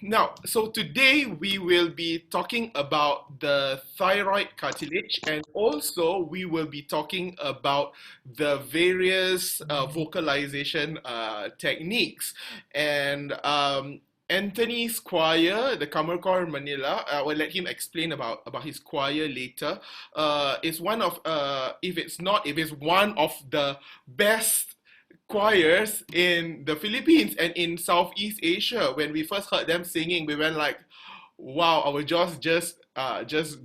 Now, so today we will be talking about the thyroid cartilage, and also we will be talking about the various vocalization techniques. And Anthony's choir, the Kamar Choir Manila, I will let him explain about his choir later. Is one of, if it's one of the best choirs in the Philippines and in Southeast Asia. When we first heard them singing, we went like, wow, our jaws just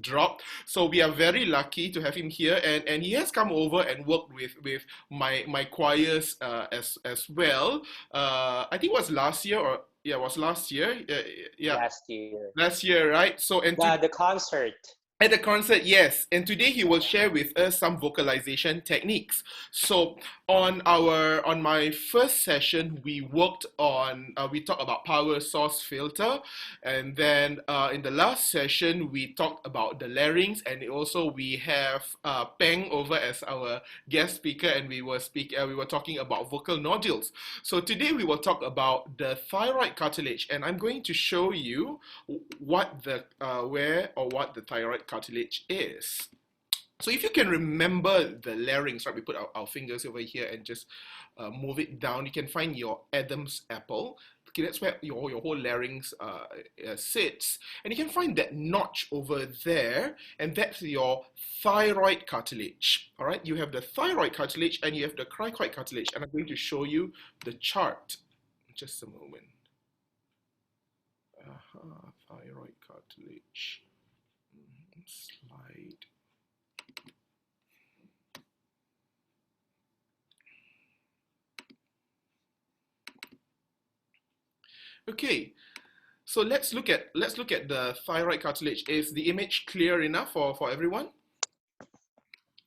dropped. So we are very lucky to have him here, and he has come over and worked with my choirs as well. I think it was last year, or yeah, it was last year. Yeah, Last year. last year, right? So and to The concert. at the concert, yes. And today he will share with us some vocalization techniques. So on my first session, we talked about power source filter, and then in the last session we talked about the larynx, and also we have Peng over as our guest speaker, and we were talking about vocal nodules. So today we will talk about the thyroid cartilage, and I'm going to show you what the what the thyroid cartilage is. So if you can remember the larynx, right, we put our fingers over here and just move it down, you can find your Adam's apple. Okay, that's where your whole larynx sits. And you can find that notch over there, and that's your thyroid cartilage. All right, you have the thyroid cartilage and you have the cricoid cartilage. And I'm going to show you the chart. Just a moment. Thyroid cartilage. Slide. Okay, so let's look at the thyroid cartilage. Is the image clear enough for everyone?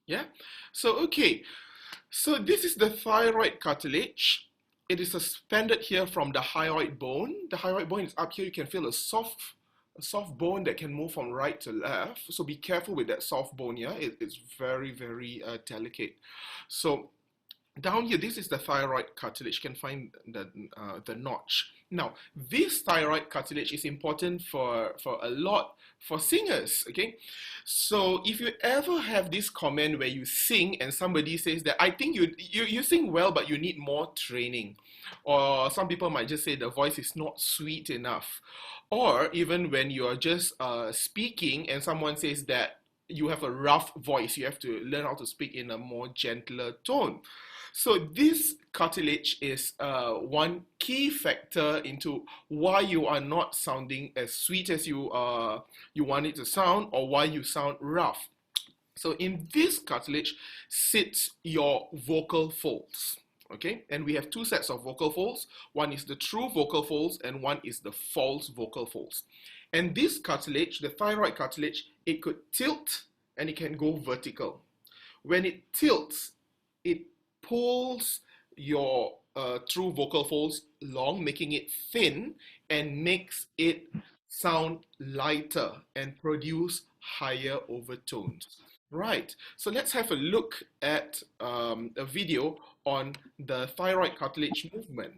Yeah. So okay, so this is the thyroid cartilage. It is suspended here from the hyoid bone. The hyoid bone is up here. You can feel a soft bone that can move from right to left. So be careful with that soft bone. Yeah, it's very delicate. So down here, this is the thyroid cartilage. You can find the notch. Now, this thyroid cartilage is important for singers. Okay, so if you ever have this comment where you sing and somebody says that I think you sing well, but you need more training, or some people might just say the voice is not sweet enough, or even when you are just speaking and someone says that you have a rough voice, you have to learn how to speak in a more gentler tone. So this cartilage is one key factor into why you are not sounding as sweet as you want it to sound, or why you sound rough. So in this cartilage sits your vocal folds. Okay, and we have two sets of vocal folds. One is the true vocal folds and one is the false vocal folds. And this cartilage, the thyroid cartilage, it could tilt and it can go vertical. When it tilts, it pulls your true vocal folds long, making it thin, and makes it sound lighter and produce higher overtones. Right, so let's have a look at a video on the thyroid cartilage movement.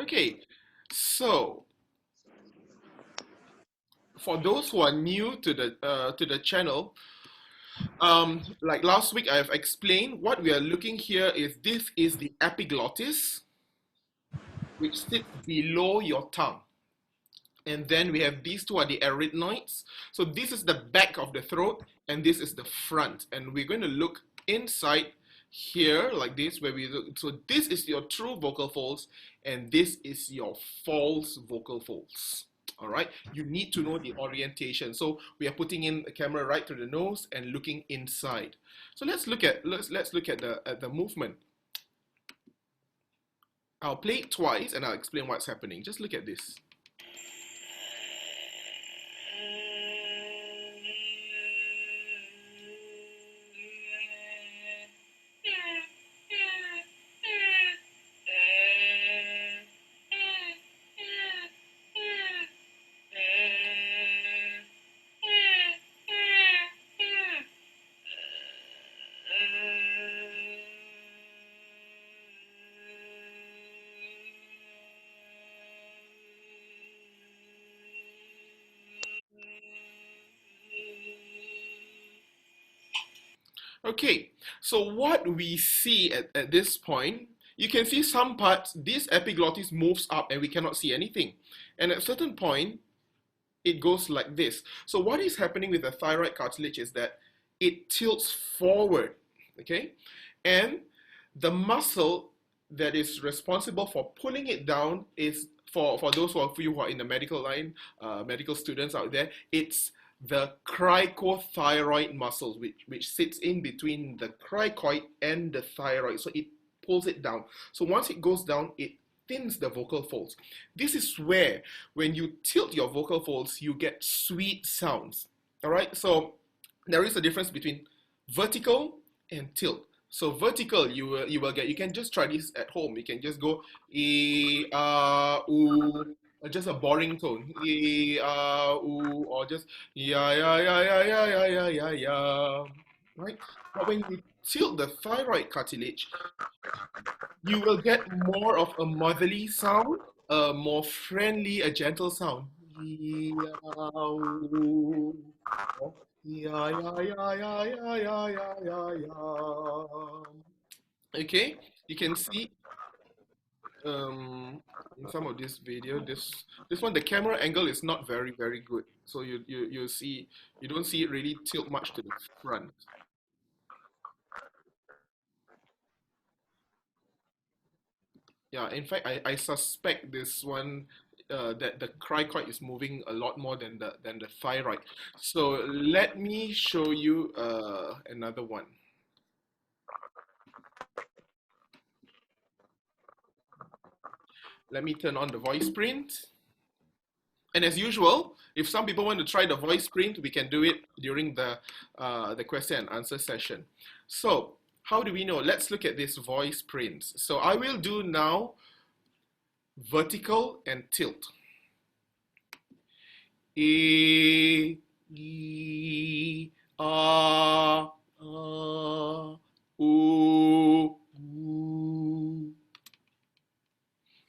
Okay, so for those who are new to the channel, like last week I've explained, what we are looking here is this is the epiglottis, which sits below your tongue. And then we have these two are the arytenoids. So this is the back of the throat and this is the front. And we're going to look inside here like this, where we look. So this is your true vocal folds and this is your false vocal folds. All right, you need to know the orientation. So we are putting in the camera right to the nose and looking inside. So let's look at the movement. I'll play it twice and I'll explain what's happening. Just look at this. Okay, so what we see at this point, you can see some parts, this epiglottis moves up and we cannot see anything. And at a certain point, it goes like this. So what is happening with the thyroid cartilage is that it tilts forward, okay? And the muscle that is responsible for pulling it down is, for those of you who are in the medical line, medical students out there, it's the cricothyroid muscle, which sits in between the cricoid and the thyroid. So it pulls it down. So once it goes down, it thins the vocal folds. This is where, when you tilt your vocal folds, you get sweet sounds. All right, so there is a difference between vertical and tilt. So vertical, you will get. You can just try this at home. You can just go e oo, just a boring tone, e oo, or just ya ya ya ya ya ya ya ya ya. Right? But when you tilt the thyroid cartilage, you will get more of a motherly sound, a more friendly, a gentle sound. Okay, you can see in some of this video, this one, the camera angle is not very good. So you see, you don't see it really tilt much to the front. Yeah, in fact, I suspect this one, that the cricoid is moving a lot more than the thyroid. So let me show you another one. Let me turn on the voice print. And as usual, if some people want to try the voice print, we can do it during the question and answer session. So how do we know? Let's look at this voice print. So I will do now vertical and tilt. E, ah, ooh, ooh.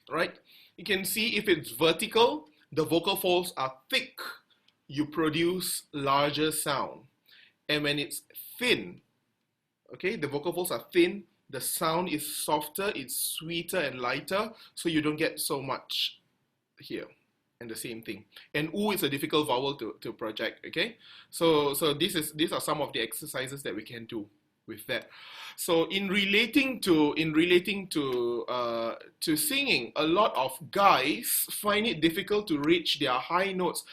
Right? You can see if it's vertical, the vocal folds are thick, you produce larger sound. And when it's thin, okay, the vocal folds are thin, the sound is softer, it's sweeter and lighter, so you don't get so much here. And the same thing. And oo is a difficult vowel to project, okay? So these are some of the exercises that we can do with that. So in relating to singing, a lot of guys find it difficult to reach their high notes.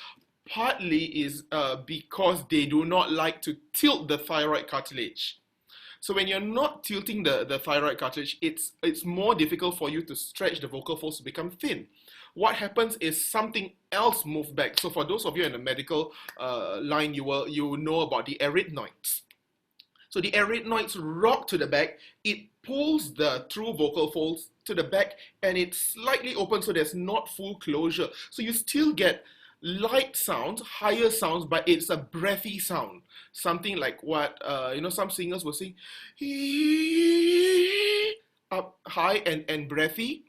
Partly is because they do not like to tilt the thyroid cartilage. So when you're not tilting the thyroid cartilage, it's more difficult for you to stretch the vocal folds to become thin. What happens is something else moves back. So for those of you in the medical line, you know about the arytenoids. So the arytenoids rock to the back, it pulls the true vocal folds to the back, and it's slightly open, so there's not full closure. So you still get light sounds, higher sounds, but it's a breathy sound. Something like what, some singers will sing, up high and breathy,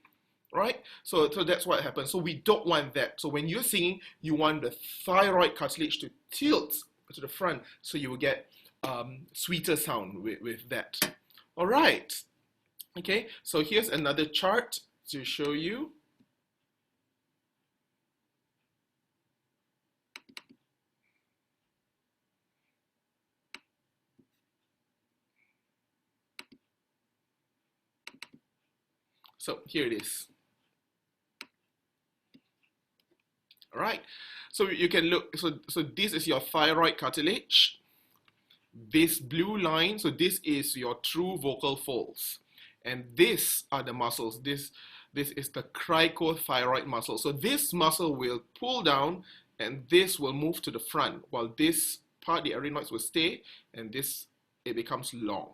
right? So that's what happens. So we don't want that. So when you're singing, you want the thyroid cartilage to tilt to the front, so you will get sweeter sound with that. All right. Okay, so here's another chart to show you. So here it is. All right, so you can look, so this is your thyroid cartilage. This blue line, so this is your true vocal folds. And these are the muscles. This is the cricothyroid muscle. So this muscle will pull down and this will move to the front, while this part, the arytenoids, will stay, and this, it becomes long.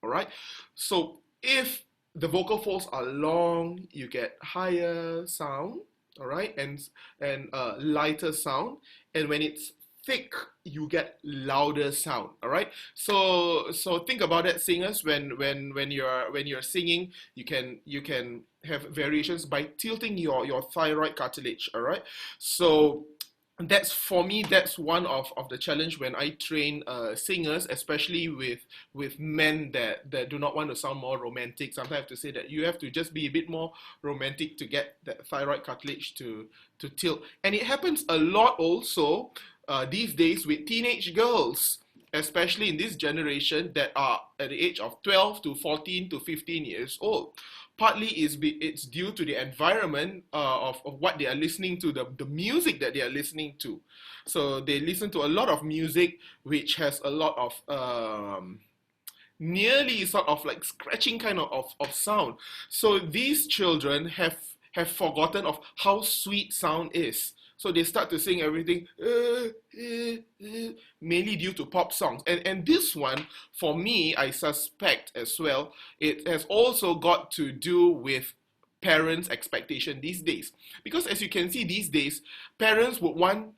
All right, so if the vocal folds are long, you get higher sound, all right, and lighter sound. And when it's thick, you get louder sound. All right. So think about it, singers. When you're singing, you can have variations by tilting your thyroid cartilage. All right. So That's for me, that's one of the challenge when I train singers, especially with men that do not want to sound more romantic. Sometimes I have to say that you have to just be a bit more romantic to get that thyroid cartilage to tilt. And it happens a lot also these days with teenage girls, especially in this generation that are at the age of 12 to 14 to 15 years old. Partly it's due to the environment of what they are listening to, the music that they are listening to. So they listen to a lot of music which has a lot of nearly sort of like scratching kind of sound. So these children have forgotten of how sweet sound is. So they start to sing everything mainly due to pop songs. And this one, for me, I suspect as well, it has also got to do with parents' expectation these days. Because as you can see these days, parents would want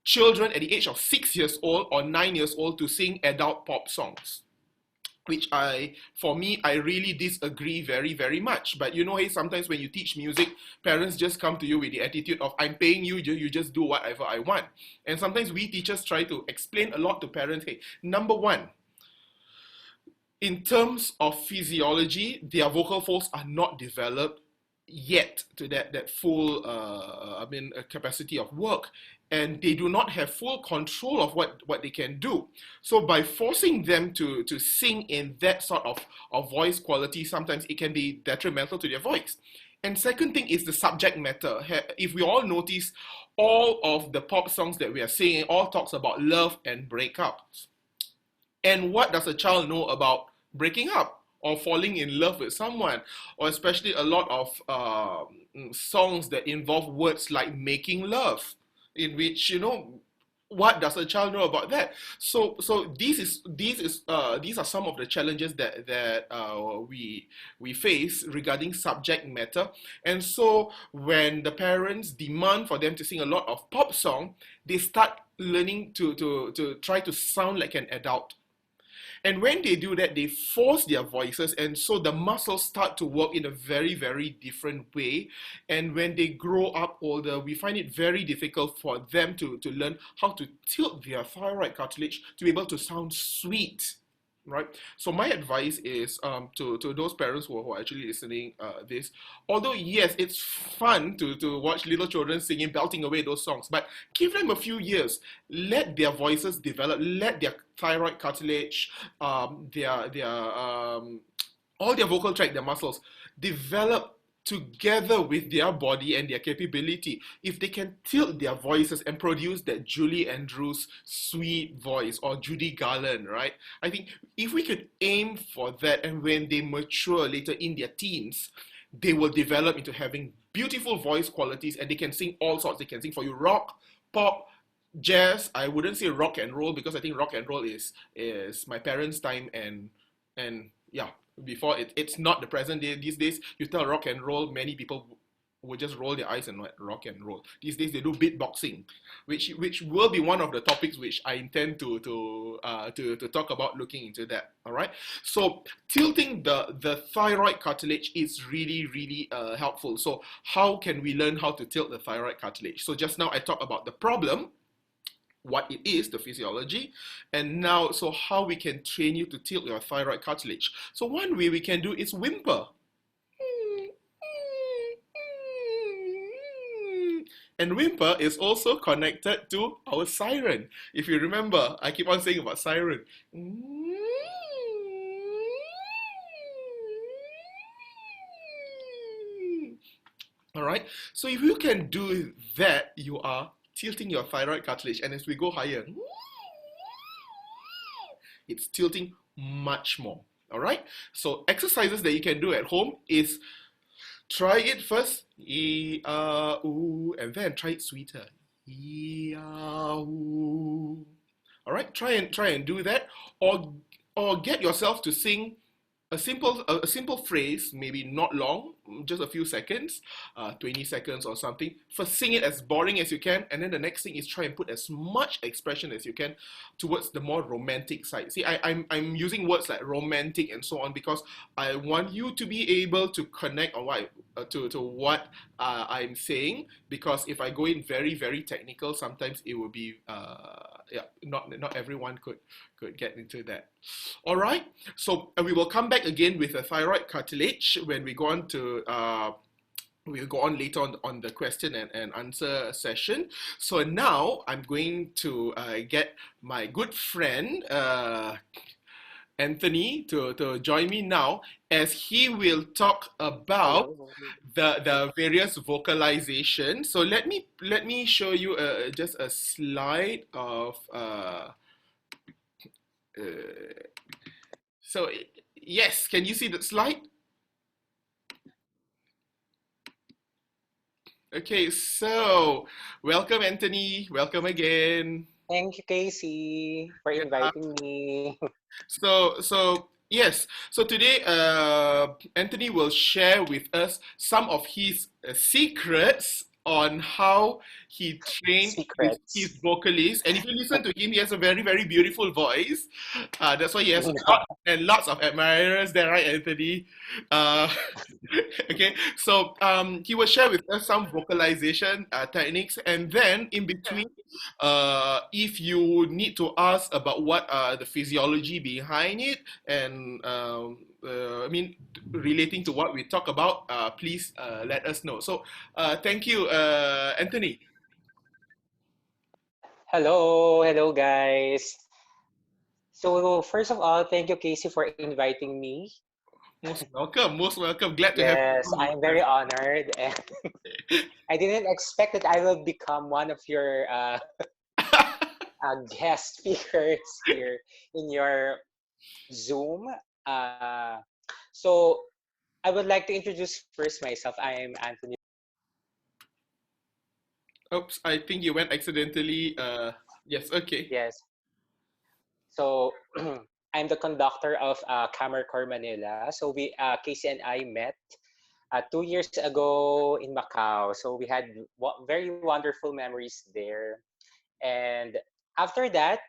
children at the age of 6 years old or 9 years old to sing adult pop songs, which for me, I really disagree very, very much. But you know, hey, sometimes when you teach music, parents just come to you with the attitude of, I'm paying you, you just do whatever I want. And sometimes we teachers try to explain a lot to parents. Hey, number one, in terms of physiology, their vocal folds are not developed yet to that full capacity of work, and they do not have full control of what they can do. So by forcing them to sing in that sort of voice quality, sometimes it can be detrimental to their voice. And second thing is the subject matter. If we all notice, all of the pop songs that we are singing all talks about love and breakups. And what does a child know about breaking up or falling in love with someone? Or especially a lot of songs that involve words like making love, in which, you know, what does a child know about that? So these are some of the challenges that we face regarding subject matter. And so when the parents demand for them to sing a lot of pop song, they start learning to try to sound like an adult. And when they do that, they force their voices, and so the muscles start to work in a very, very different way. And when they grow up older, we find it very difficult for them to learn how to tilt their thyroid cartilage to be able to sound sweet, right? So my advice is to those parents who are actually listening this, although yes, it's fun to watch little children singing, belting away those songs, but give them a few years, let their voices develop, let their thyroid cartilage, all their vocal tract, their muscles develop together with their body and their capability. If they can tilt their voices and produce that Julie Andrews sweet voice, or Judy Garland, right? I think if we could aim for that, and when they mature later in their teens, they will develop into having beautiful voice qualities, and they can sing all sorts. They can sing for you rock, pop, jazz. I wouldn't say rock and roll, because I think rock and roll is my parents' time, and yeah, before it's not the present day. These days, you tell rock and roll, many people would just roll their eyes and rock and roll. These days they do beatboxing, which will be one of the topics which I intend to talk about, looking into that. All right. So tilting the thyroid cartilage is really, really helpful. So how can we learn how to tilt the thyroid cartilage? So just now I talked about the problem, what it is, the physiology, and now, so how we can train you to tilt your thyroid cartilage. So one way we can do is whimper. And whimper is also connected to our siren. If you remember, I keep on saying about siren. All right, so if you can do that, you are tilting your thyroid cartilage. And as we go higher, it's tilting much more. All right, so exercises that you can do at home is try it first, and then try it sweeter. All right, try and do that, or get yourself to sing a simple phrase, maybe not long, just a few seconds, 20 seconds or something. First, sing it as boring as you can, and then the next thing is try and put as much expression as you can towards the more romantic side. See, I'm using words like romantic and so on because I want you to be able to connect on what to what I'm saying. Because if I go in very very technical, sometimes it will be yeah, not everyone could get into that. All right. So we will come back again with a thyroid cartilage when we go on to we'll go on later on the question and answer session. So now I'm going to get my good friend Anthony to join me now as he will talk about Hello. the various vocalization. So let me show you just a slide of so yes, can you see the slide? Okay, so welcome Anthony, welcome again. Thank you, Casey, for Yeah. inviting me. So yes, so today Anthony will share with us some of his secrets on how he trained his Secrets. vocalist. And if you listen to him, he has a very very beautiful voice. That's why he has lots and lots of admirers there, right, Anthony? Uh, okay, so he will share with us some vocalization techniques, and then in between, if you need to ask about what the physiology behind it, and I mean relating to what we talk about, please let us know. So thank you, Anthony. Hello, guys. So, first of all, thank you, Casey, for inviting me. Most welcome, most welcome. Glad to have Yes, you I'm very honored, and I didn't expect that I will become one of your guest speakers here in your Zoom. Uh, so, I would like to introduce first myself. I am Anthony. Oops, I think you went accidentally. Yes, okay. Yes. So I'm the conductor of Camera Corps Manila. So Casey and I met 2 years ago in Macau. So we had very wonderful memories there. And after that,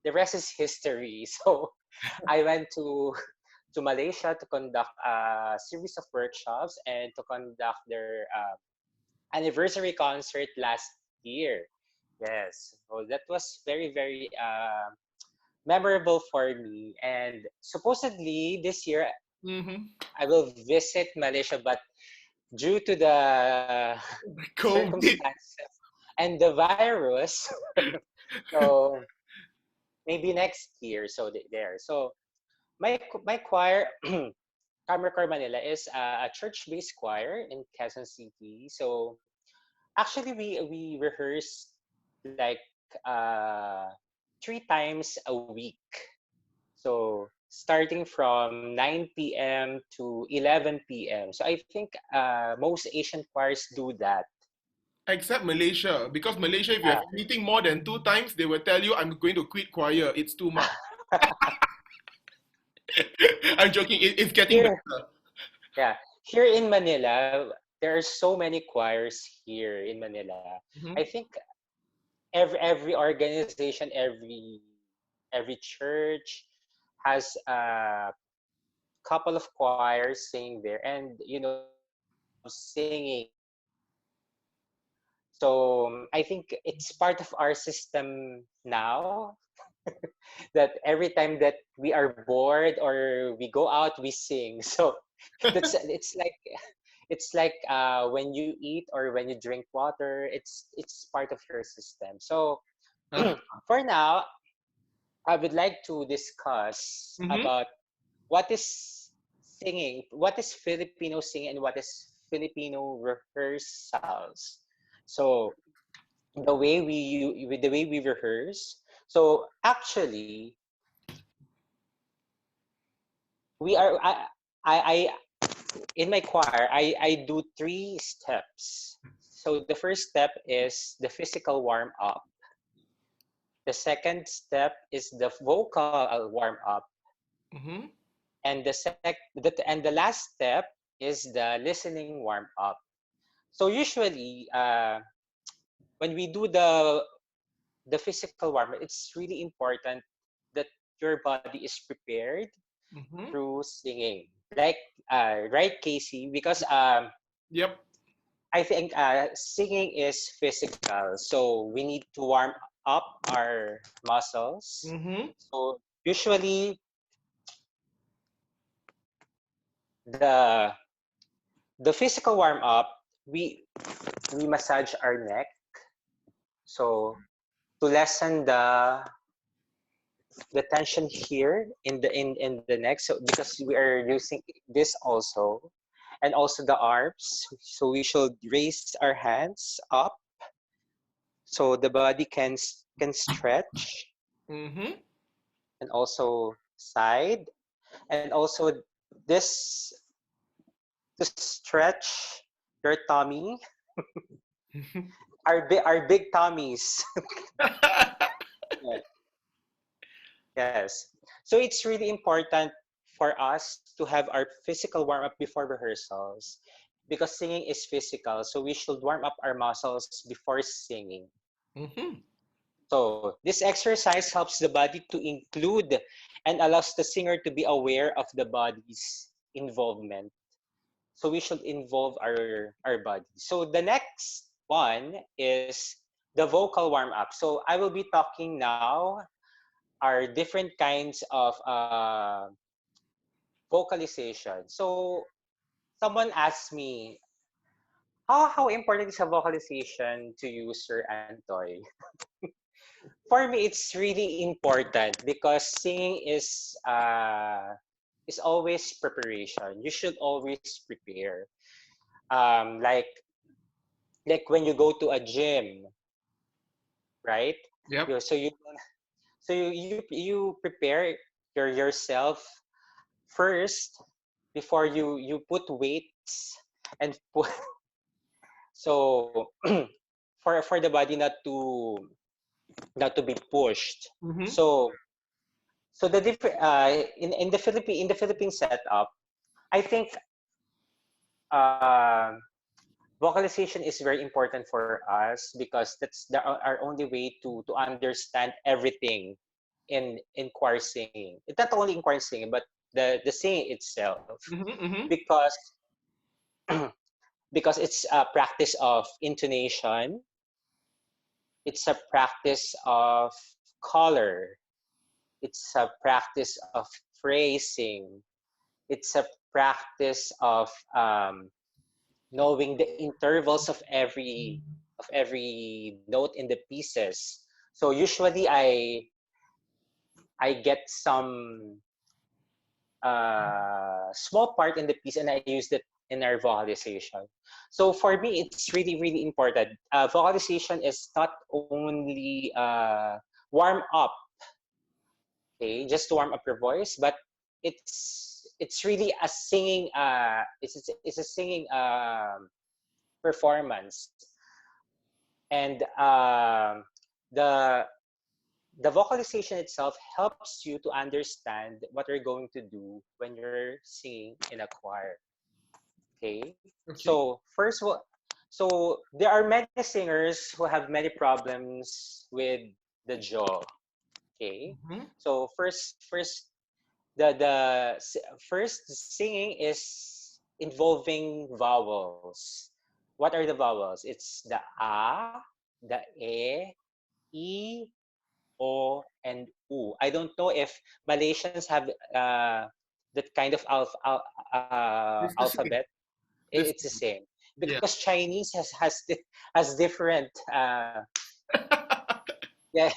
the rest is history. So I went to Malaysia to conduct a series of workshops and to conduct their anniversary concert last year. Yes, so that was very, very memorable for me. And supposedly this year Mm-hmm. I will visit Malaysia, but due to the COVID. circumstances and the virus, so maybe next year. So there. So my choir, Carmer Manila, is a church-based choir in Quezon City. So actually, we rehearse like uh, 3 times a week. So starting from 9 p.m. to 11 p.m. So I think most Asian choirs do that. Except Malaysia, because Malaysia, if you have Uh, anything more than two times, they will tell you, I'm going to quit choir. It's too much. I'm joking. It's getting here, better. yeah, here in Manila, there are so many choirs here in Manila. I Mhm. think every organization, every church has a couple of choirs singing there, and we love singing there. So I think it's part of our system now that every time that we are bored or we go out, we sing. So that's it's like when you eat or when you drink water, it's part of your system. So Uh-huh. for now, I would like to discuss Mhm. about what is singing, what is Filipino singing, and what is Filipino rehearsals. So the way we rehearse. So actually, we are I in my choir I do 3 steps. So the first step is the physical warm up. The second step is the vocal warm up, Mhm. And the last step is the listening warm up. So usually, when we do the physical warm up, it's really important that your body is prepared Mm-hmm. through singing. Like, right, Casey? Because Yep. I think singing is physical, so we need to warm up our muscles. Mm-hmm. So usually the the physical warm up, we massage our neck, so to lessen the tension here in the neck. So because we are using this also, and also the arms, so we should raise our hands up so the body can stretch, Mm-hmm. and also side, and also this to stretch your tummy, our big tummies. Yeah. Yes. So it's really important for us to have our physical warm up before rehearsals, because singing is physical. So we should warm up our muscles before singing. Mm-hmm. So this exercise helps the body to include and allows the singer to be aware of the body's involvement. So we should involve our body. So the next one is the vocal warm up. So I will be talking now are different kinds of vocalization. So someone asked me, how important is a vocalization to you, Sir Antoy? For me, it's really important because singing is always preparation. You should always prepare. Like when you go to a gym, right? Yep. So you prepare yourself first before you put weights and put, so for the body not to be pushed. Mm-hmm. So so the different in the Philippine setup, I think uh, vocalization is very important for us because that's our only way to understand everything in choir singing. It's not only in choir singing, but the singing itself, Mm-hmm. Mm-hmm. because because it's a practice of intonation, it's a practice of color, it's a practice of phrasing, it's a practice of knowing the intervals of every note in the pieces. So usually I get some small part in the piece and I use it in our vocalization. So for me, it's really, really important. Vocalization is not only warm up, okay, just to warm up your voice, but it's really a singing it's a singing performance, and the the vocalization itself helps you to understand what you're going to do when you're singing in a choir. Okay. Okay. So there are many singers who have many problems with the jaw. Okay. Mm-hmm. So first the first singing is involving vowels. What are the vowels? It's the a, the e, o, and u. I don't know if Malaysians have that kind of It's the same. alphabet. The It's the same. same Yeah. because Chinese has different. Yeah.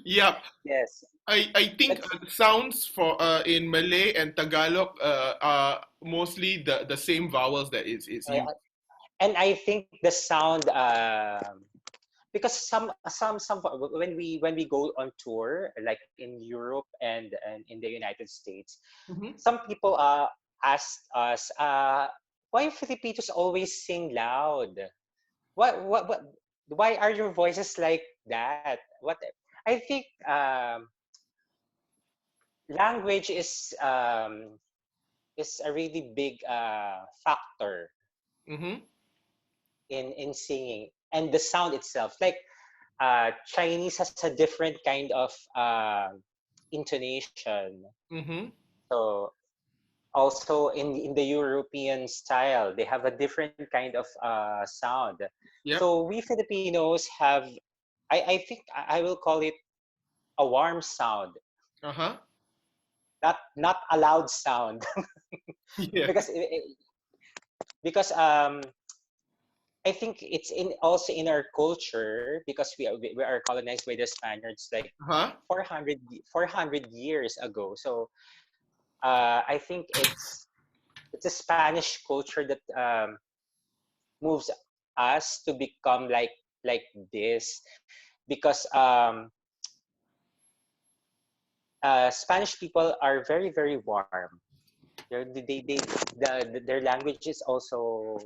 Yep. Yes. I think But sounds for in Malay and Tagalog are mostly the same vowels that is used. uh, and I think the sound, because some when we go on tour like in Europe and in the United States, Mm-hmm. some people asked us, why Filipinos always sing loud? What why are your voices like that? What I think language is is a really big factor Mm-hmm. in singing, and the sound itself. Like Chinese has a different kind of intonation. Mm-hmm. So also in the European style, they have a different kind of sound. Yep. So we Filipinos have, I think I will call it a warm sound, Uh-huh. not a loud sound, Yeah. because because I think it's in also in our culture, because we are colonized by the Spaniards like Uh-huh. 400 years ago. So I think it's a Spanish culture that moves us to become like this, because Spanish people are very warm. Their language is also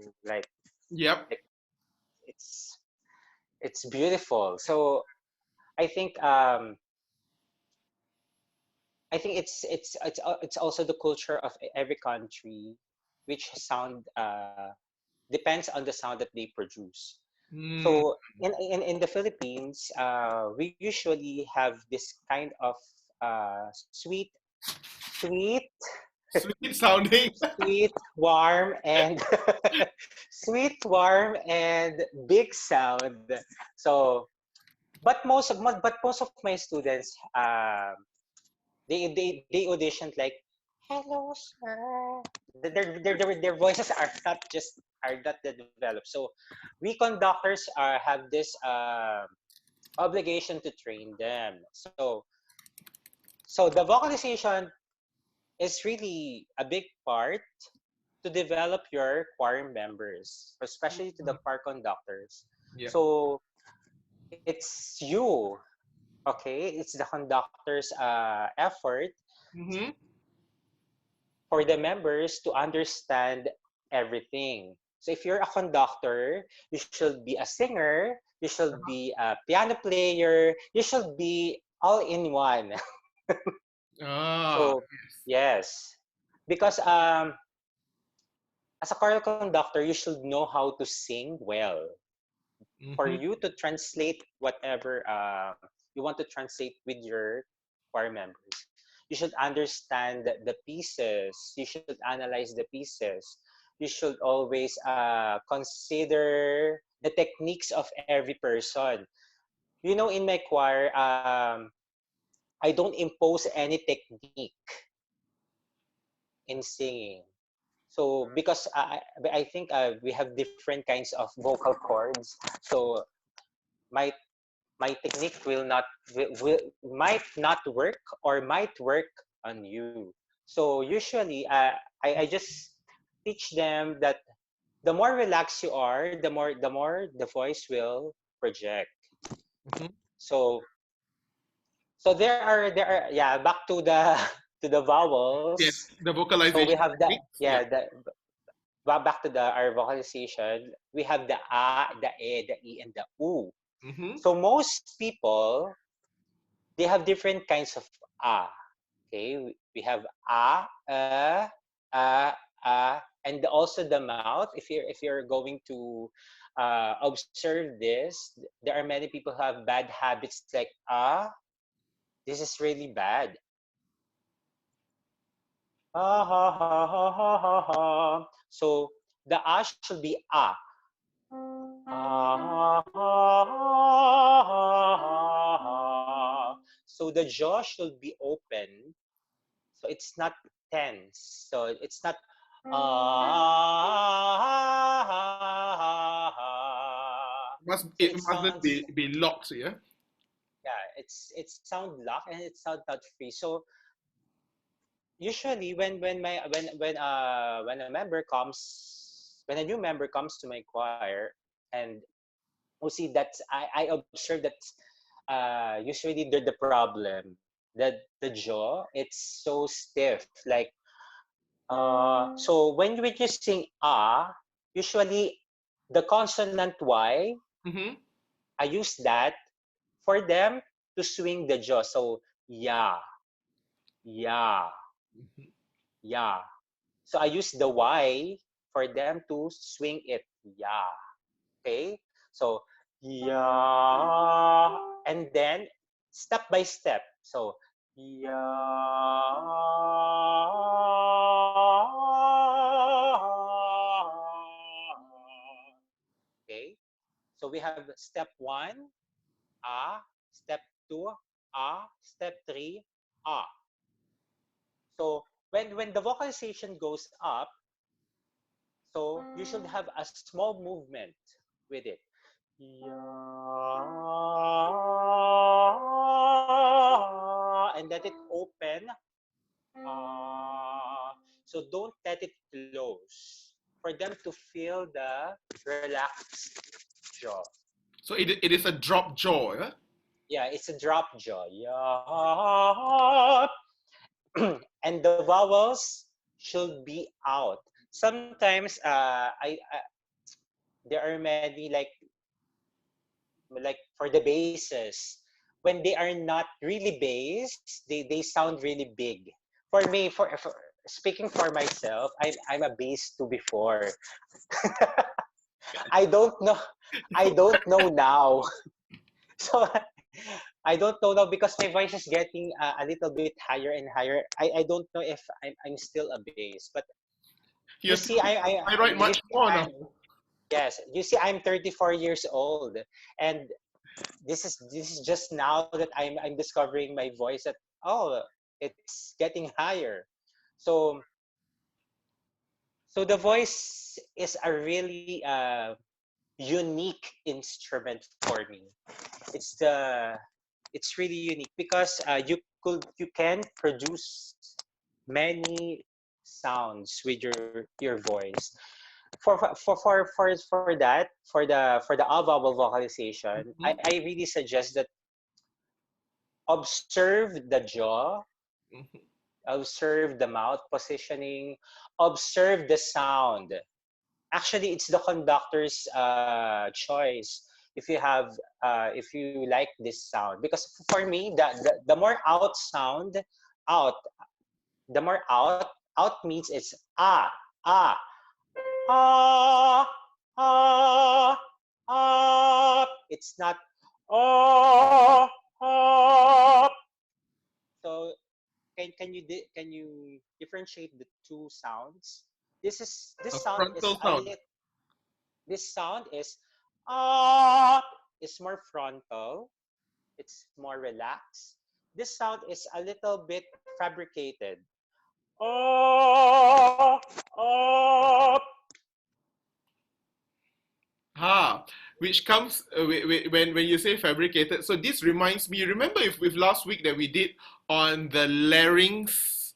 Yep. like it's it's beautiful. So I think it's also the culture of every country, which sound depends on the sound that they produce. Mm. So in the Philippines, we usually have this kind of sweet, sweet, Sweet sounding. sweet, warm, and sweet, warm, and big sound. So, but most of my students, they auditioned like, "Hello, sir." Their voices are not that developed. So, we conductors have this obligation to train them. So the vocalization is really a big part to develop your choir members, especially to the choir conductors. Yeah. So it's you, okay? It's the conductor's effort Mm-hmm. for the members to understand everything. So if you're a conductor, you should be a singer, you should be a piano player, you should be all in one. Ah, So yes. yes, because as a choral conductor, you should know how to sing well. For Mm-hmm. you to translate whatever you want to translate with your choir members, you should understand the pieces, you should analyze the pieces, you should always consider the techniques of every person. You know, in my choir, I don't impose any technique in singing. So because I think we have different kinds of vocal cords, so my my technique will might not work or might work on you. So usually I just teach them that the more relaxed you are, the more the voice will project. Mm-hmm. So there are yeah, back to the to the Yes. vowels. The So we vocalization have the techniques. yeah Yeah. the back to the our vocalization. We have the a, the e, the I, and the u. Mm-hmm. So most people, they have different kinds of a. Okay, we have a, and also the mouth. If you're going to observe this, there are many people who have bad habits like this is really bad. Ha ha ha ha ha ha. So the a should be a. Ah, so the jaw should be open, so it's not tense. So it's not Must so it it mustn't sounds be locked, yeah? yeah, it sound locked and it sound not free. So usually when a member comes, when a new member comes to my choir, and we see that I observe that usually the problem that the jaw, it's so stiff, like so when we just sing usually the consonant y, Mm-hmm. I use that for them to swing the jaw. So yeah, yeah, Mm-hmm. yeah. So I use the Y for them to swing it. Yeah. Okay. So yeah, and then step by step. So yeah. Okay. So we have step one, step two, step three, ah. So when the vocalization goes up, so you should have a small movement with it. Yeah, and let it open. So don't let it close. For them to feel the relaxed jaw. So it is a drop jaw, yeah? Yeah, it's a drop jaw. Yeah. And the vowels should be out. Sometimes I there are many like for the basses when they are not really bass, they sound really big. For me, for speaking for myself, I'm a bass too before. I don't know. I don't know now. So I don't know now because my voice is getting a little bit higher and higher. I don't know if I'm still a bass, but you You're see, I write you much see, more now. yes, you see, I'm 34 years old, and this is just now that I'm discovering my voice that oh, it's getting higher. So so the voice is a really unique instrument for me. It's the it's really unique because you can produce many sounds with your voice. For that for the vowel vocalization, Mhm, I really suggest that observe the jaw, mhm. observe the mouth positioning, observe the sound. Actually, it's the conductor's choice if you have if you like this sound. Because for me, the more out sound, out, the more out means it's ah, ah, ah, It's not ah, ah. So can you differentiate the two sounds? This A sound is frontal a sound. lit. This sound is ah, is more frontal. It's more relaxed. This sound is a little bit fabricated. Ah, ah. Ah, which comes when you say fabricated. So this reminds me. Remember, if with last week that we did on the larynx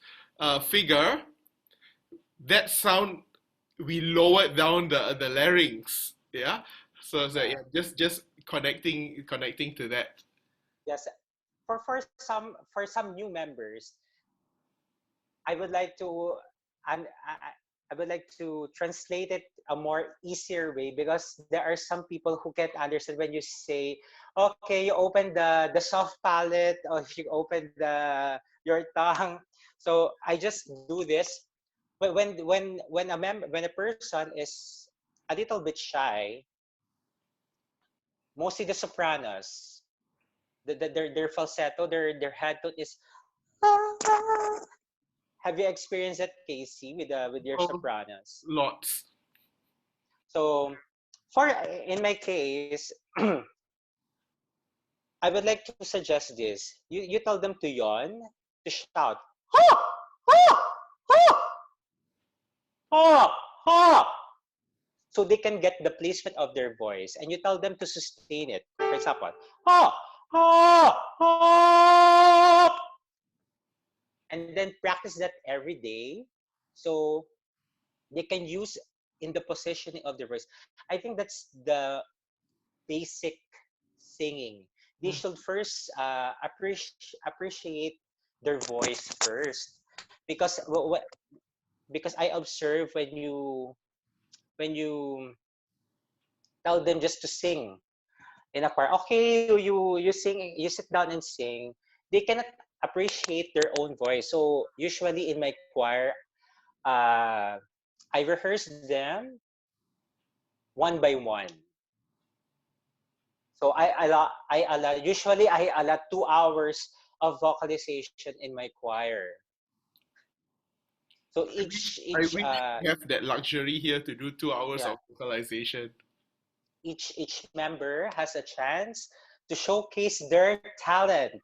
figure, that sound we lowered down the larynx. Yeah. So Yeah. yeah, just connecting to that. Yes. For some new members, I would like to and I would like to translate it a more easier way because there are some people who can't understand when you say, okay, you open the soft palate or you open the your tongue. So I just do this. But when a person is a little bit shy, mostly the sopranos, their falsetto, their head tone is. Have you experienced that, Casey, with your Oh, sopranos? lots. So, for in my case, I would like to suggest this. You tell them to yawn, to shout, ha, ha, ha, ha, ha, so they can get the placement of their voice, and you tell them to sustain it. For example, ha, ha, ha, and then practice that every day, so they can use in the positioning of their voice. I think that's the basic singing. They Mm. should first appreciate their voice first, because because I observe when you tell them just to sing in a choir. Okay, you sing, you sit down and sing. They cannot appreciate their own voice. So usually in my choir, I rehearsed them one by one. So usually I allot 2 hours of vocalization in my choir. So I wish we have that luxury here to do 2 hours yeah, of vocalization. each member has a chance to showcase their talent.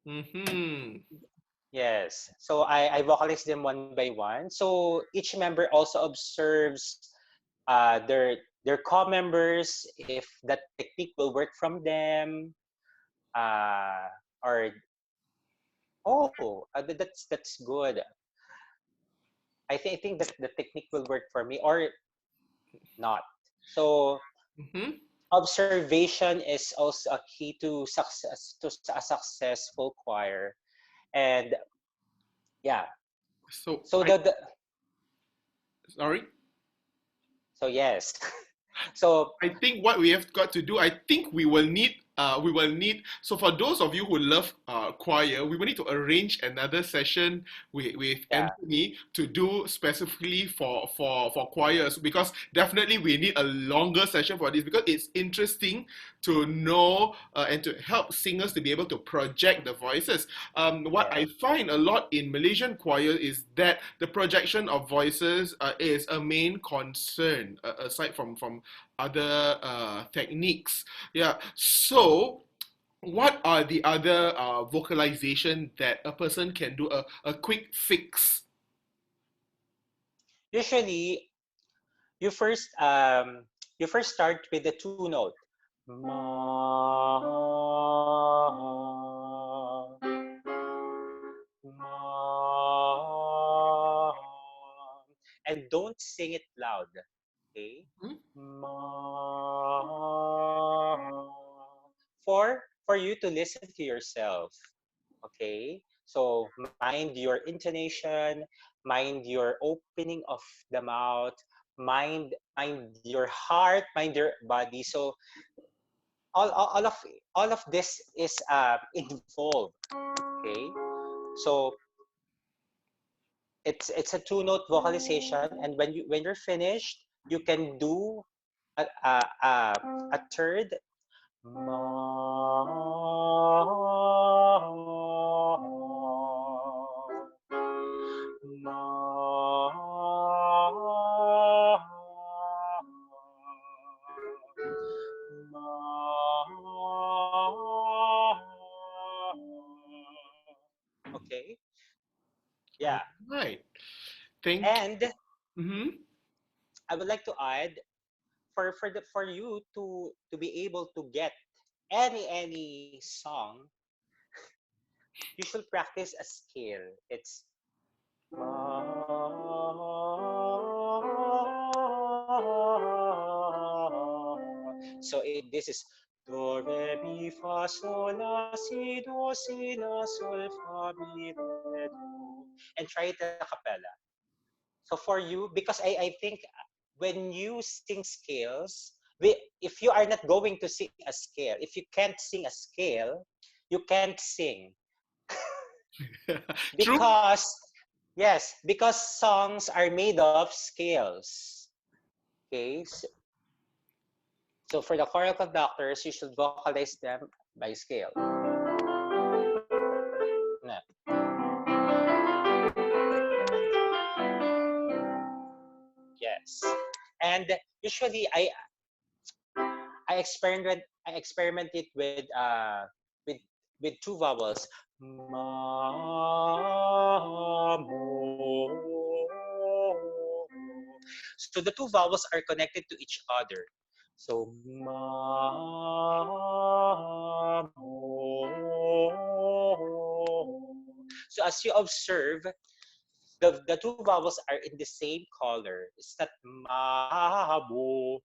Mm-hmm. Yes. So I vocalize them one by one. So each member also observes their co-members if that technique will work from them. Uh, or that's good. I think that the technique will work for me or not. So Mm-hmm. observation is also a key to success to a successful choir. And yeah. So So I the sorry. so yes. So I think what we have got to do, I think we will need, so for those of you who love choir, we will need to arrange another session with yeah. Anthony to do specifically for choirs, because definitely we need a longer session for this, because it's interesting to know and to help singers to be able to project the voices. What Yeah. I find a lot in Malaysian choir is that the projection of voices is a main concern, aside from other techniques. Yeah. So, what are the other vocalization that a person can do? A quick fix. Usually you first start with the two note. Ma, ma, and don't sing it loud. Okay? Hmm? Ma, for you to listen to yourself. Okay? So mind your intonation, mind your opening of the mouth, mind your heart, mind your body. So all of this is involved. Okay? So it's a two note vocalization, and when you're finished, you can do a a, a, a third ma, ma, okay, All yeah. right. Thank. And Mm-hmm. I would like to add for you to be able to get any song, you should practice a scale. It's this is do re mi fa sol la si sol fa mi re do, and try it a cappella. So for you, because I think when you sing scales, if you are not going to sing a scale, if you can't sing a scale, you can't sing. True. Because, yes, because songs are made of scales. Okay, so for the choral conductors, you should vocalize them by scale. Na. Yes, and usually I experimented with two vowels. Ma, mo. So the two vowels are connected to each other. So ma, mo. So as you observe, the two vowels are in the same color. It's not ma, mo.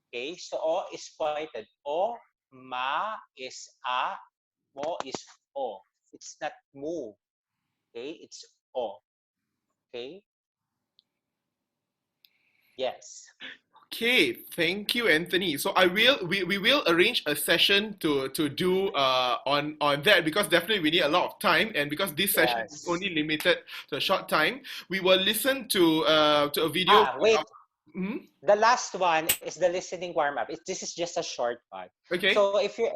Okay, so O is pointed. O, ma is a, mo is O. It's not mu. Okay, it's O. Okay, yes. Okay, thank you, Anthony. So we will arrange a session to do on that, because definitely we need a lot of time, and because this session is Yes. only limited to a short time, we will listen to a video. Wait. Mhm. The last one is the listening warm up. This is just a short one. Okay. So if you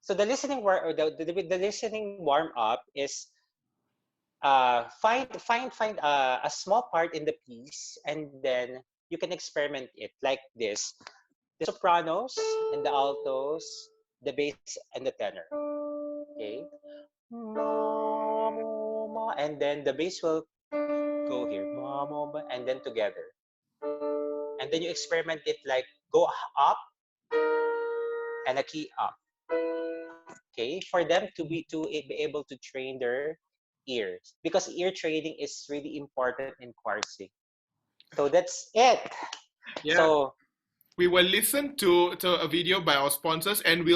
so the listening war or the listening warm up is find a small part in the piece, and then you can experiment it like this: the sopranos and the altos, the bass and the tenor. Okay, ma, mo, ma, and then the bass will go here, ma, mo, ma, and then together, and then you experiment it like go up and a key up. Okay, for them to be able to train their ears, because ear training is really important in quartzing. So that's it. Yeah. So We will listen to a video by our sponsors, and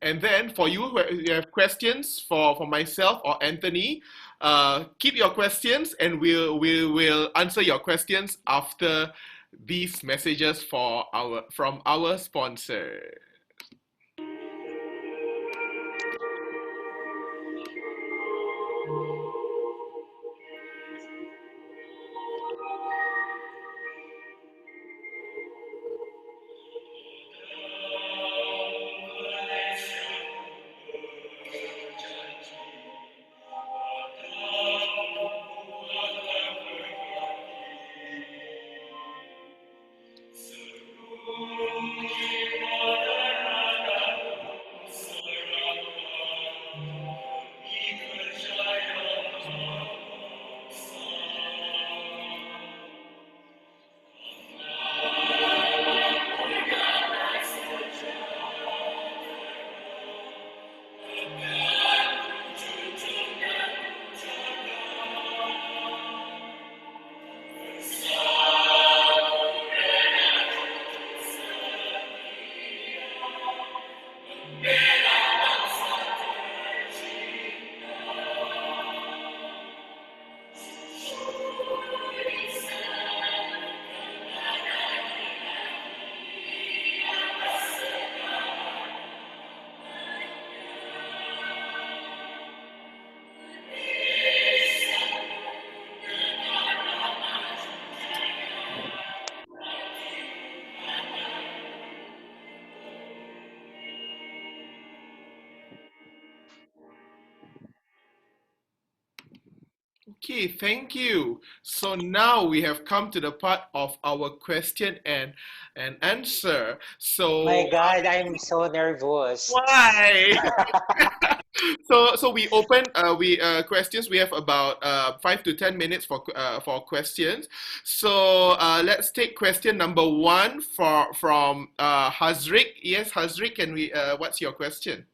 and then for you who have questions for myself or Anthony, keep your questions, and we will answer your questions after these messages from our sponsor. Okay, thank you. So now we have come to the part of our question and answer. my So God, I'm so nervous. why? So we open we questions. We have about 5 to 10 minutes for questions. So let's take question number one from Hazrik. Yes, Hazrik, can we? What's your question?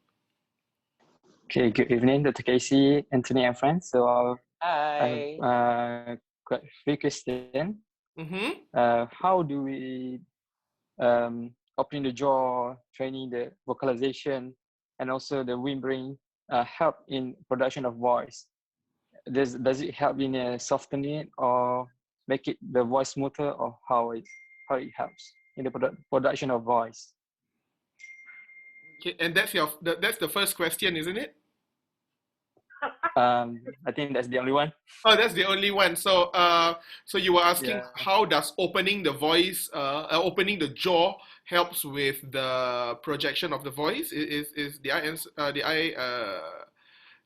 Okay, good evening, Dr. Casey, Anthony, and friends. So I have Hi. quite a few questions. Mm-hmm. How do we opening the jaw, training the vocalization, and also the windbrain help in production of voice? Does it help in softening it or make it the voice smoother, or how it helps in the production of voice? Okay, and that's the first question, isn't it? I think that's the only one. Oh, that's the only one. So you were asking Yeah. how does opening the voice, opening the jaw helps with the projection of the voice? Did I answer, did I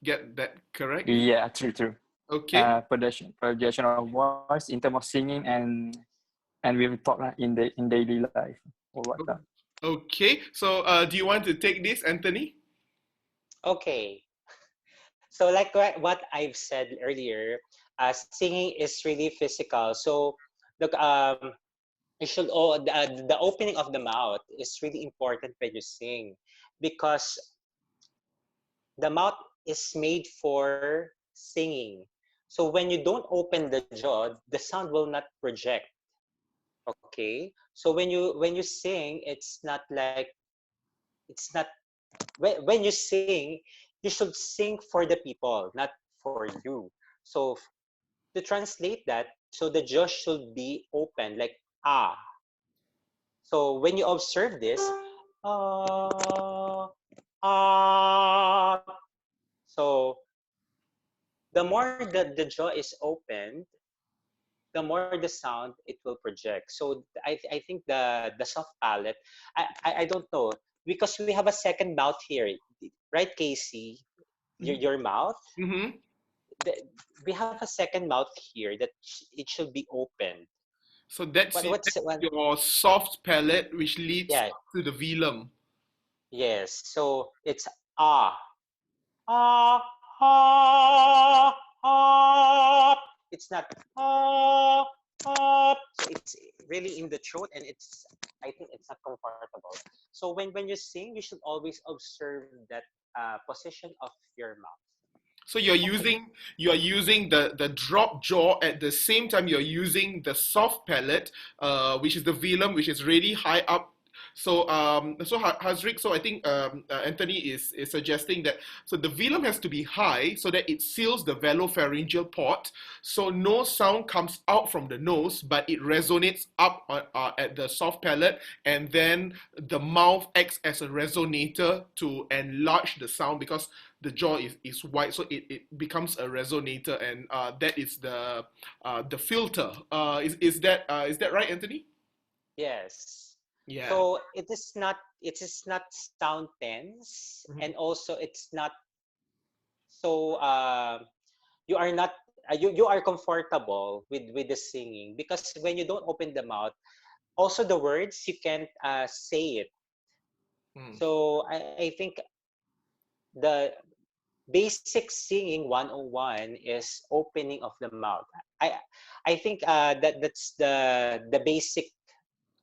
get that correct? Yeah, true. Okay. Projection of voice in terms of singing and we will talk in daily life or whatnot. Okay. So do you want to take this, Anthony? Okay. So like what I've said earlier, singing is really physical. So look, you should the opening of the mouth is really important when you sing, because the mouth is made for singing. So when you don't open the jaw, the sound will not project. Okay. So when you sing, it's not when you sing, you should sing for the people, not for you. So to translate that, so the jaw should be open, like ah. So when you observe this, uh, uh, so the more the jaw is opened, the more the sound it will project. So I think the soft palate, I don't know, because we have a second mouth here, right, Casey? Your mouth, Mm-hmm. the, we have a second mouth here that it should be open. So that's What it. what's That's one? your soft palate, which leads Yeah, up to the velum. yes. So it's ah ah ah ah. It's not ah ah. So it's really in the throat, and it's, I think it's not comfortable. So when you sing, you should always observe that position of your mouth. So Okay. you're using the drop jaw at the same time you're using the soft palate, which is the velum, which is really high up. So Hazrik, so I think Anthony is suggesting that so the velum has to be high so that it seals the velopharyngeal port, so no sound comes out from the nose, but it resonates up at the soft palate, and then the mouth acts as a resonator to enlarge the sound because the jaw is wide, so it becomes a resonator, and that is the filter. Is that right, Anthony? Yes. Yeah. So it is not sound tense, Mhm. and also it's not so you are not you are comfortable with the singing, because when you don't open the mouth, also the words you can't say it. Mm. So I think the basic singing 101 is opening of the mouth. I think that's the basic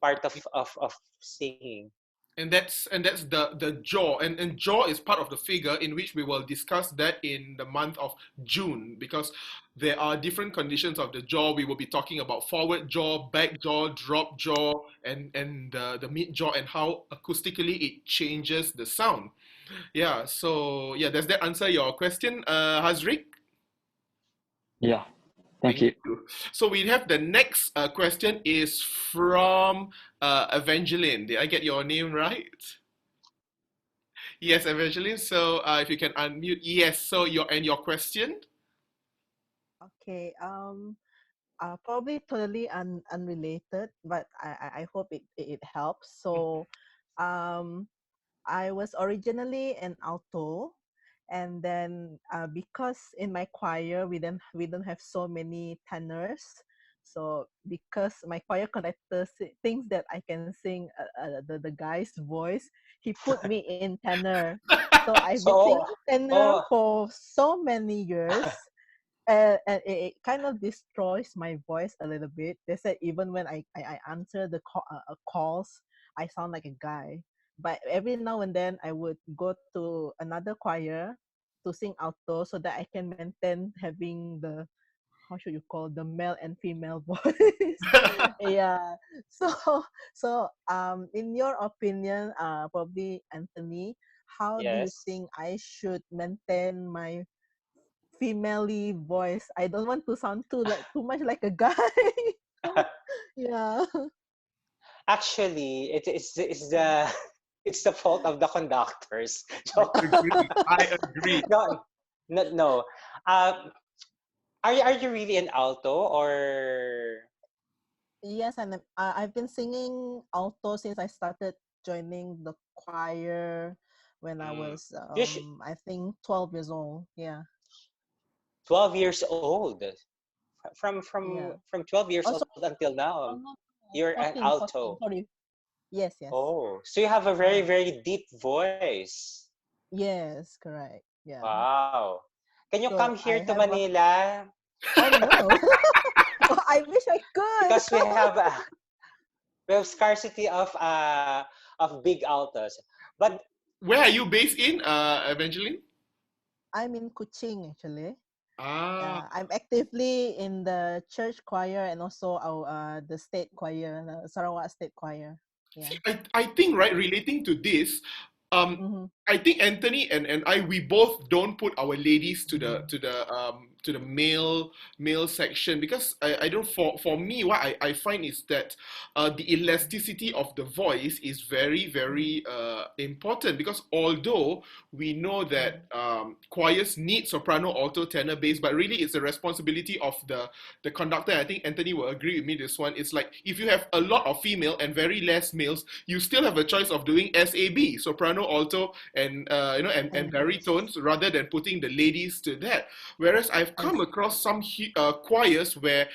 part of singing. And that's the jaw, and jaw is part of the figure in which we will discuss that in the month of June, because there are different conditions of the jaw. We will be talking about forward jaw, back jaw, drop jaw, and the mid jaw, and how acoustically it changes the sound. Yeah, so yeah, does that answer your question, Hazrik? Yeah. Thank Thank you. you. So we have the next question is from Evangeline. Did I get your name right? Yes, Evangeline. So if you can unmute. Yes. So your question. Okay. Probably totally unrelated, but I hope it helps. So, um, I was originally an alto, and then because in my choir we don't have so many tenors, so because my choir conductor thinks that I can sing the guy's voice, he put me in tenor. So I've been So singing tenor oh for so many years, and it kind of destroys my voice a little bit. They said even when I answer the calls, I sound like a guy. But every now and then, I would go to another choir to sing alto so that I can maintain having the, how should you call, the male and female voice. Yeah. So in your opinion, probably Anthony, how do you yes. think I should maintain my female voice? I don't want to sound too much like a guy. Yeah. Actually, it's the it's the fault of the conductors. I agree. I agree. No, no, no. Uh, are you really an alto, or Yes, and I've been singing alto since I started joining the choir when I mm, was you sh- I think 12 years old. Yeah. 12 years old? From from Yeah. from 12 years Oh, old sorry. until now, Oh, no, no, you're an 14, alto. 14. Sorry. Yes, yes. Oh, so you have a very, Yeah. very deep voice. Yes, correct. Yeah. Wow. Can you come So here I to have a, Manila? oh no. I wish I could. Because we have scarcity of big altos. But Where are you based in, Evangeline? I'm in Kuching actually. Ah, I'm actively in the church choir and also our the state choir, the Sarawak State Choir. see, Yeah. I think right relating to this, um, Mm-hmm. I think Anthony and I we both don't put our ladies to the to the male section, because I don't, for me, what I find is that the elasticity of the voice is very, very important, because although we know that choirs need soprano, alto, tenor, bass, but really it's the responsibility of the conductor. I think Anthony will agree with me this one. It's like if you have a lot of female and very less males, you still have a choice of doing SAB, soprano, alto, and and baritones, rather than putting the ladies to that. Whereas I've come across some choirs where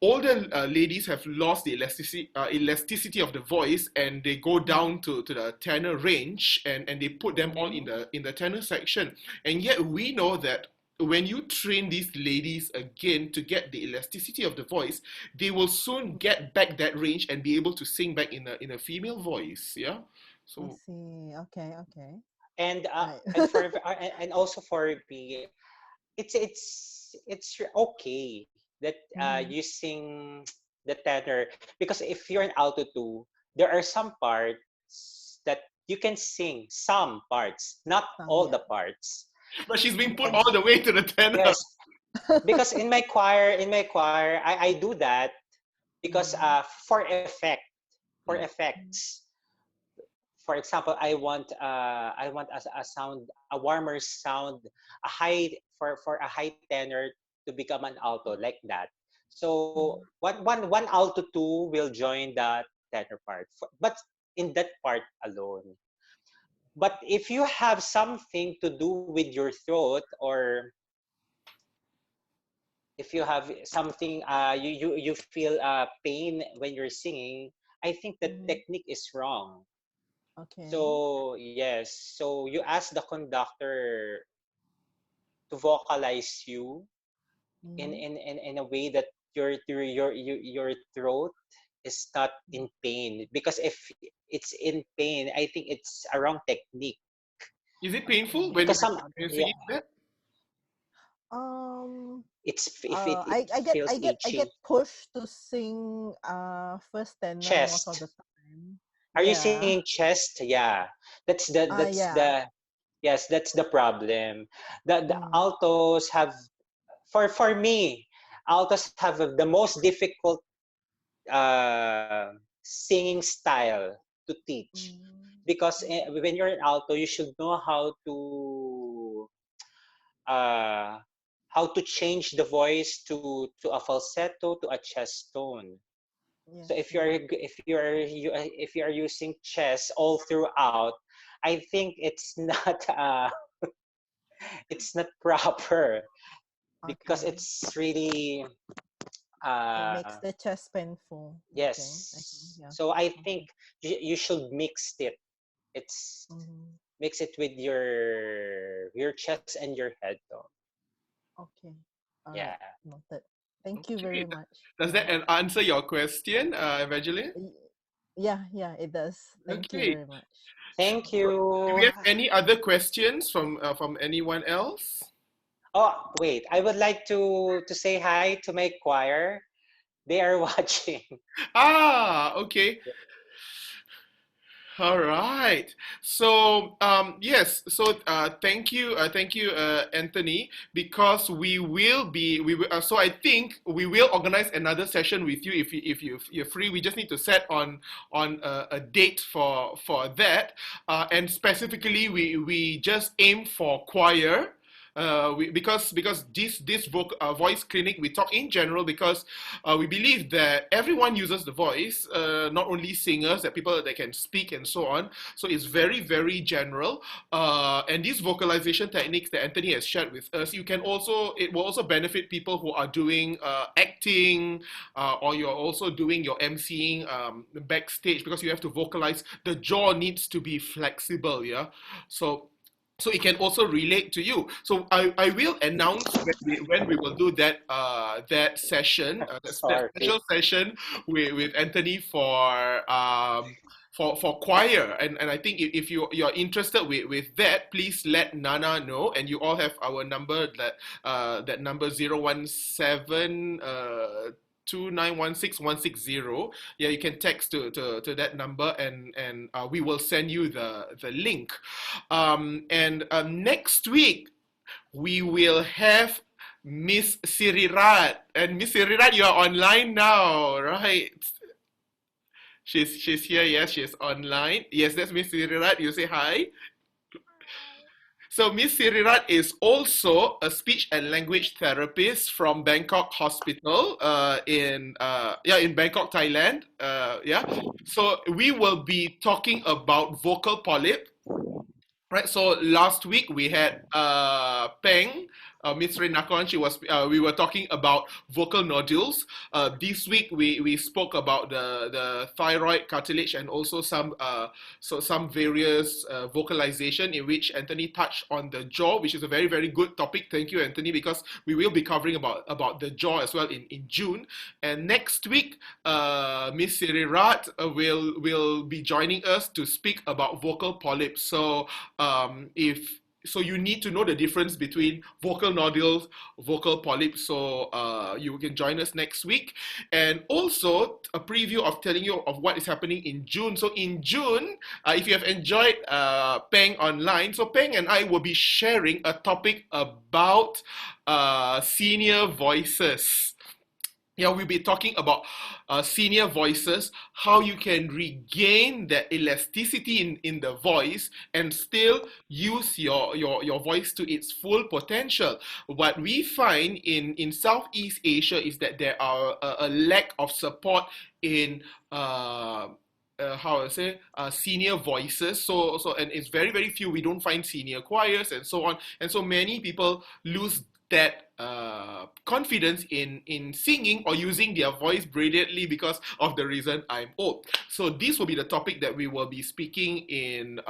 older ladies have lost the elasticity of the voice, and they go down to the tenor range, and they put them all in the tenor section. And yet we know that when you train these ladies again to get the elasticity of the voice, they will soon get back that range and be able to sing back in a female voice. Yeah. So I see. Okay. And Right. and also for me, it's okay that you sing the tenor, because if you're an alto too, there are some parts that you can sing some parts, not all the parts. but she's being put And all the way to the tenor. yes, because in my choir, I do that because for effects. For example, I want a sound, a warmer sound, a high for a high tenor to become an alto, like that. So one alto two will join that tenor part, but in that part alone. But if you have something to do with your throat, or if you have something, you feel pain when you're singing, I think the technique is wrong. Okay. So yes, so you ask the conductor to vocalize you in a way that your throat is not in pain. Because if it's in pain, I think it's a wrong technique. Is it painful when Because some you're yeah, singing that? it's if it I feels get itchy. pushed to sing first tenor most of Chest. the time. Are you Yeah. singing chest? Yeah, that's Yeah. the yes, that's the problem. The Mm. altos have, for me, altos have the most difficult singing style to teach, because when you're an alto, you should know uh, how to change the voice to a falsetto, to a chest tone. Yes. So if you are using chest all throughout, I think it's not proper, because Okay. it's really It makes uh the chest painful. Okay. yes. Yeah. So I think you should mix it. It's mix it with your chest and your head tone. Okay. All Yeah. right. Noted. Thank you very much. Does that answer your question, Evangeline? Yeah, it does. Thank you Okay. very much. Thank Do we you. have any other questions from anyone else? Oh, wait. I would like to say hi to my choir. They are watching. Okay. All right. So yes. So thank you, Anthony, because so I think we will organize another session with you if you're free. We just need to set on a date for that, and specifically we just aim for choir. Because this voice clinic, we talk in general, because we believe that everyone uses the voice, not only singers, that people that can speak and so on. So it's very, very general. And these vocalization techniques that Anthony has shared with us, it will also benefit people who are doing acting, or you're also doing your emceeing backstage, because you have to vocalize. The jaw needs to be flexible, yeah. So it can also relate to you. So I will announce when we will do that that session, that Sorry. special session with Anthony for choir. And I think if you're interested with that, please let Nana know. And you all have our number, that number 017 2916160. Yeah, you can text to that number, and we will send you the link. And next week we will have Miss Sirirat. And Miss Sirirat, you are online now, right? She's here, yes, she's online. Yes, that's Miss Sirirat. You say hi. So Miss Sirirat is also a speech and language therapist from Bangkok Hospital in Bangkok, Thailand. So we will be talking about vocal polyp. Right, so last week we had Peng, Miss Renakon. We were talking about vocal nodules. This week we spoke about the thyroid, cartilage, and also some various vocalization, in which Anthony touched on the jaw, which is a very, very good topic. Thank you, Anthony, because we will be covering about the jaw as well in June. And next week, Miss Sirirat will be joining us to speak about vocal polyps. So you need to know the difference between vocal nodules, vocal polyps. So you can join us next week, and also a preview of telling you of what is happening in June. So in June, if you have enjoyed Peng online, so Peng and I will be sharing a topic about senior voices. Yeah, we'll be talking about senior voices, how you can regain that elasticity in the voice and still use your voice to its full potential. What we find in Southeast Asia is that there are a lack of support in senior voices. And it's very, very few. We don't find senior choirs and so on. And so many people lose that confidence in singing or using their voice brilliantly because of the reason I'm old. So this will be the topic that we will be speaking in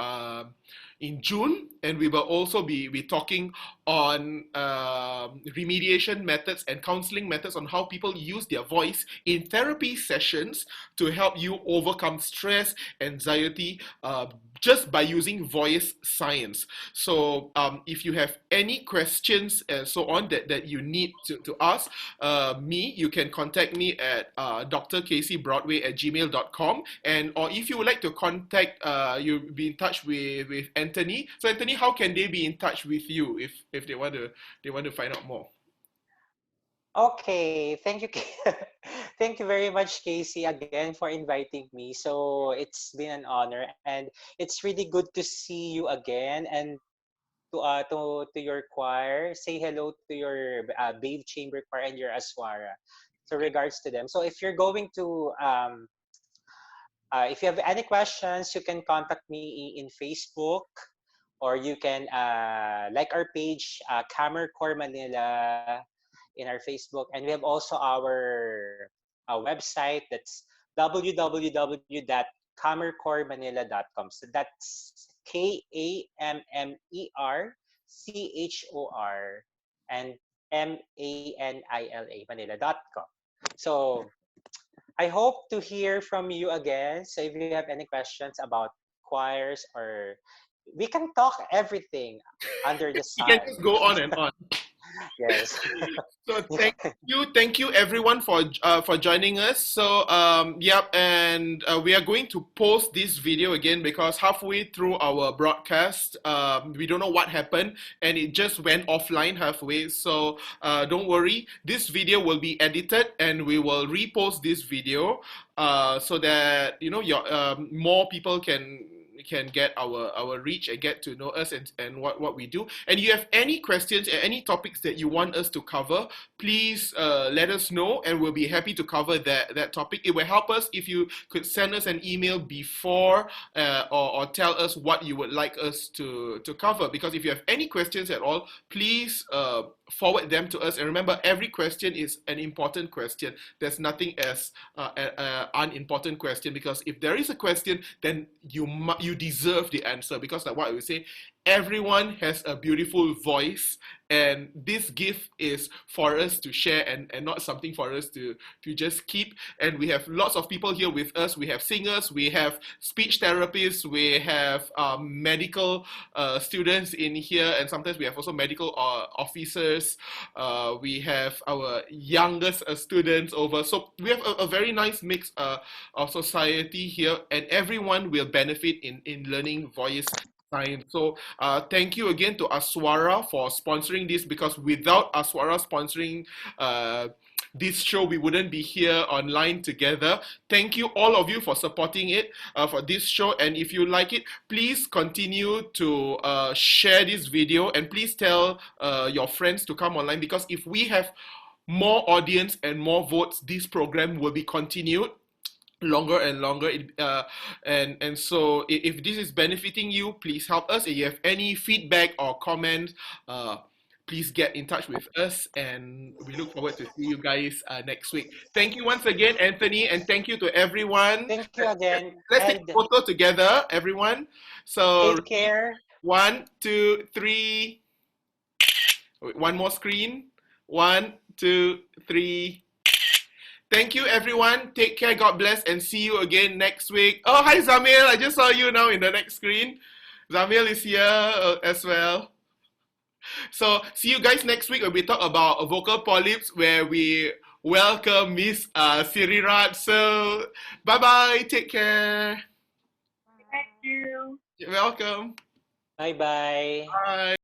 June, and we will also be talking on remediation methods and counseling methods on how people use their voice in therapy sessions to help you overcome stress, anxiety, just by using voice science. So if you have any questions and so on that you need to ask me, you can contact me at drkcbroadway@gmail.com, or if you would like to contact, you'll be in touch with Anthony. So Anthony, how can they be in touch with you if they want to find out more? Okay, thank you. Thank you very much, Casey, again for inviting me. So it's been an honor, and it's really good to see you again, and to your choir. Say hello to your Babe Chamber Choir and your ASWARA. So regards to them. So if you're going to if you have any questions, you can contact me in Facebook, or you can like our page, Camera Core Manila, in our Facebook, and we have also our website, that's www.cammercoremanila.com. So that's KAMMERCHOR and MANILA Manila.com. So I hope to hear from you again. So if you have any questions about choirs, or we can talk everything under the sun. We can just go on and on. Yes. So thank you everyone for joining us. So and we are going to post this video again because halfway through our broadcast, we don't know what happened and it just went offline halfway. So don't worry, this video will be edited and we will repost this video so that more people can get our reach and get to know us and what we do. And you have any questions and any topics that you want us to cover, please let us know and we'll be happy to cover that topic. It will help us if you could send us an email before or tell us what you would like us to cover, because if you have any questions at all, please forward them to us. And remember, every question is an important question. There's nothing as an unimportant question, because if there is a question, then you deserve the answer, because like what I would say, everyone has a beautiful voice, and this gift is for us to share and not something for us to just keep. And we have lots of people here with us. We have singers, we have speech therapists, we have medical students in here, and sometimes we have also medical officers. We have our youngest students over. So we have a very nice mix of society here, and everyone will benefit in learning voice Fine. So, thank you again to ASWARA for sponsoring this, because without ASWARA sponsoring this show, we wouldn't be here online together. Thank you, all of you, for supporting it, for this show. And if you like it, please continue to share this video, and please tell your friends to come online, because if we have more audience and more votes, this program will be continued longer and longer. And so if this is benefiting you, please help us. If you have any feedback or comment, please get in touch with us, and we look forward to see you guys next week. Thank you once again, Anthony, and thank you to everyone. Thank you again. Let's take a photo together, everyone. So Take care. 1, 2, 3. One more screen. 1, 2, 3. Thank you, everyone. Take care. God bless, and see you again next week. Oh, hi, Zamil. I just saw you now in the next screen. Zamil is here as well. So, see you guys next week when we talk about vocal polyps, where we welcome Miss Sirirat. So, bye-bye. Take care. Thank you. You're welcome. Bye-bye. Bye.